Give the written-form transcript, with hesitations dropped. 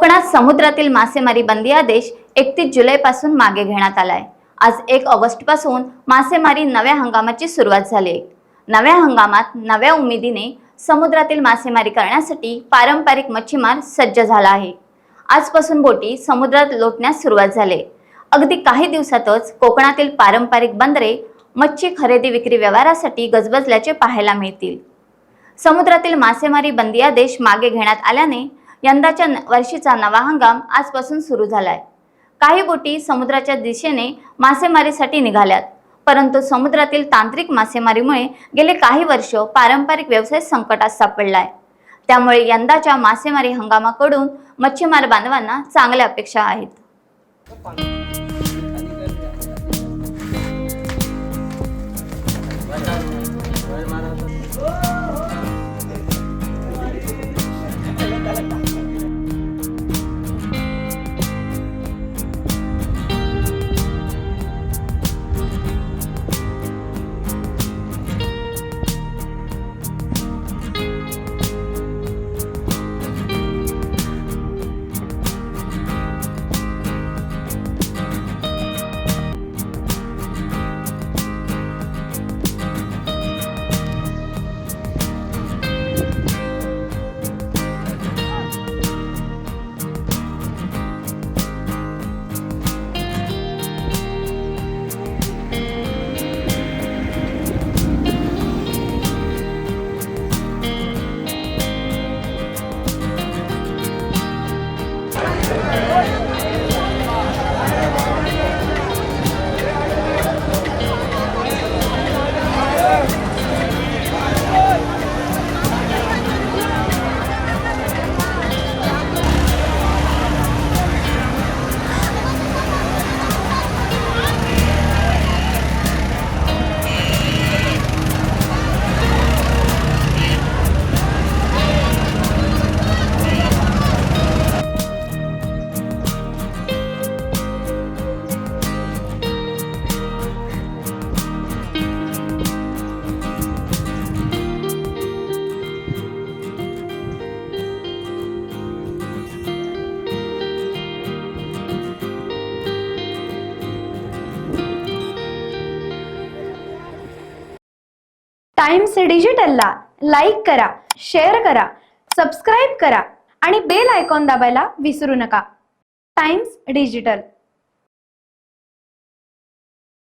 कोकणात समुद्रातील मासेमारी बंदी आदेश 31 जुलैपासून मागे घेण्यात आलाय। आज 1 ऑगस्टपासून मासेमारी नव्या हंगामाची सुरुवात झाली। नव्या हंगामात नव्या उमेदीने समुद्रातील मासेमारी करण्यासाठी पारंपरिक मच्छीमार सज्ज झाला आहे। आजपासून बोटी समुद्रात लोटण्यास सुरुवात झाली। अगदी काही दिवसातच कोकणातील पारंपरिक बंदरे मच्छी खरेदी विक्री व्यवहारासाठी गजबजल्याचे पाहायला मिळतील। समुद्रातील मासेमारी बंदी आदेश मागे घेण्यात आल्याने यंदाच्या वर्षीचा नवा हंगाम आजपासून सुरू झालाय। काही बोटी समुद्राच्या दिशेने मासेमारीसाठी निघाल्यात, परंतु समुद्रातील तांत्रिक मासेमारीमुळे गेले काही वर्ष पारंपरिक व्यवसाय संकटात सापडलाय। त्यामुळे यंदाच्या मासेमारी हंगामाकडून मच्छीमार बांधवांना चांगल्या अपेक्षा आहेत। टाइम्स डिजिटलला लाईक करा, शेअर करा, सबस्क्राइब करा आणि बेल आयकॉन दाबायला विसरू नका। Times digital.